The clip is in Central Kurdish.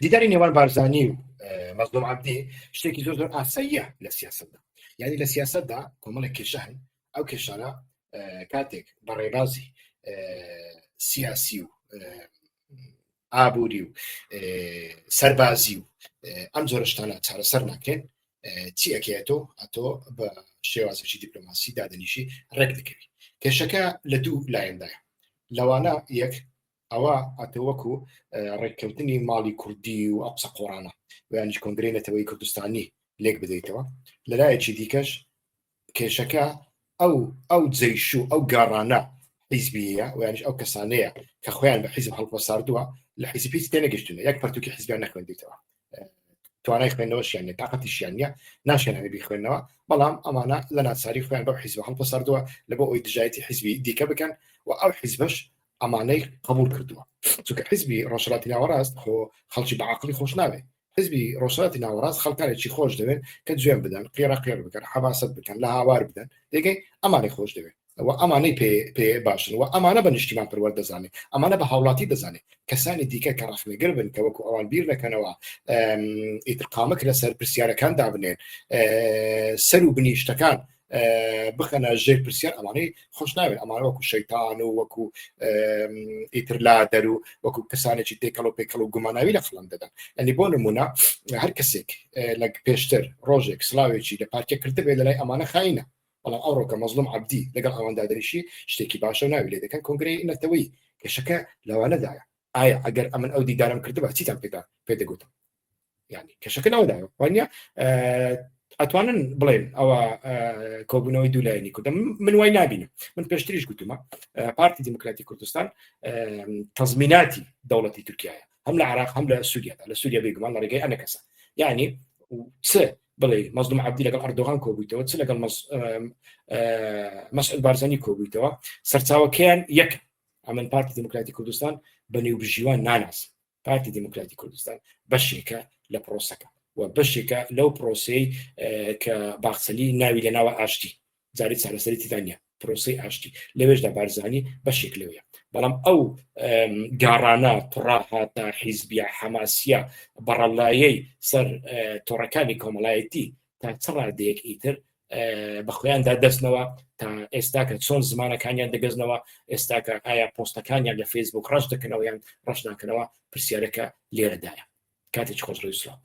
دیداری نێوان بارزانی و مەزلوم عەبدی شتێکی زۆر ئاساییە لە سیاسەتدا. یعنی لە سیاسەتدا کۆمەڵێک کێشە هەن، ئەو کێشانە کاتێک بەڕێبازی سیاسی و ئابووری و سەربازی و ئەم جۆرە شتانە چارەسەر ناکرێن، چی ئەکێتەوە؟ ئەتۆ بە شێوازێکی دیپلۆماسی دادەنیشی ڕێک دەکەوی. کێشەکە لە دوو لایەندایە. لەوانە یەک ئەوە ئەتە وەکو ڕێککەوتنی ماڵی کوردی و ئەو قسە قۆڕانە ویانیش کۆنگرێنەتەوەی کوردستانی لێک بدەیتەوە. لەلایەکی دیکەش کێشەکە ئەو جەیش و ئەو گاڕانە حیزبیە ویانیش ئەو کەسانەیە کە خۆیان بە حیزب هەڵبەساردووە لە حیزب هیچ تێنەگەشتونە، یەک پەرتووکی حیزبیان نەخوێندیتەوە، توانای خوێندنەوەشیان تااقەتیشیان نیە، ناشێنانی بیخوێنەوە، بەڵام ئەمانە لە ناچاری خۆیان بەو حیزب هەڵبەساردووە لە بۆ ئەوی دژایەتی حیزبی دیکە بکەن و ئەو حیزبش ئەمانەی قبول کردووە. چونکە حیزبی ڕۆژهەڵاتی ناوەڕاست خەڵکی بەعاقلی خۆش ناوێت. حیزبی ڕۆژهەڵاتی ناوەڕاست خەڵکانێکی خۆش دەوێن کە جوێن بدەن، قێرە قێر بکەن، حەباست بکەن، لە هاوار بدەن، دەیگەی ئەمانەی خۆش دەوێت و ئەمانەی پێ باشن و ئەمانە بە نیشتیمان پەروەر دەزانێت، ئەمانە بە هاوڵاتی دەزانێت. کەسانی دیکە کە ڕەخنەگەر بن کە وەکو ئەوان بیر نەکەنەوە ئیترقامک لەسەر پرسیارەکان دابنێن، سەر و بنیشتەکان بخەنە ژێر پرسیار، ئەمانەی خۆش ناوێت. ئەمانە وەکو شەیتان و وەکو ئیترلادەر و وەکو کەسانێکی تێکەڵ و پێکەڵ و گوماناوی لە فڵان دەدەن. ئەنی بۆ نمونە هەر کەسێک لە پێشتر ڕۆژێک سلااوێکی لە پارکێ کردبێت لەلای ئەمانە خاینە، بەڵام ئەوڕۆکە مەزلوم عەبدی لەگەڵ ئەوەندا دەریشی شتێکی باشە و ناوی لێ دەکەن کۆنگرەی نەتەوەی. کێشەکە لەوانەدایە ئایا ئەگەر ئەمن ئەو دیدارم کردبە چیتان پێدەگوتم؟ یعنی کێشەکە نەوەدایە وانە ئەتوانن بڵێن ئەوە کۆبوونەوەی دوولایەنی کوردە. من وای نبینم. من پێشتریش گوتومە پارتی دیموکراتی کوردستان تەزمیناتی دەوڵەتی تورکیایە، هەم لە عێراق هەم لە سووریادا، لە سووریا بێگومان لە ڕێگەی ئەنە کەسە. یعنی چ بڵێ مەزلوم عەبدی لەگەڵ ئەردۆغان کۆبوویتەوە، چ لەگەڵ مەسعود بارزانی کۆبوویتەوە، سەرچاوەکەیان یەکە. ئەمن پارتی دیموکراتی کوردستان بە نێوبژیوان ناناس. پارتی دیموکراتی کوردستان بەشێکە لە پرۆسەکە و بەشێکە لەو پرۆسەی کە باخچەلی ناوی لە ناوە ئاشتی جاری چارەسەری تیدانە پرۆسی ئاشتی لەوێشدا بارزانی بەشێک لەوەیە. بەڵام ئەو گاڕانە پڕاهاتە حیزبیە حەماسیە بەڕەلایەی سەر تۆڕەکانی کۆمەڵایەتی تا چ ڕادەیەک ئیتر بەخۆیاندا دەستنەوە تا ئێستاکە چۆن زمانەکانیان دەگەزنەوە، ئێستاکە ئایا پۆستەکانیان لە فەیسبوک ڕەش دەکەنەوە یان ڕەش ناکەنەوە، پرسیارەکە لێرەدایە. کاتێکی خۆش ڕێی سڵاو.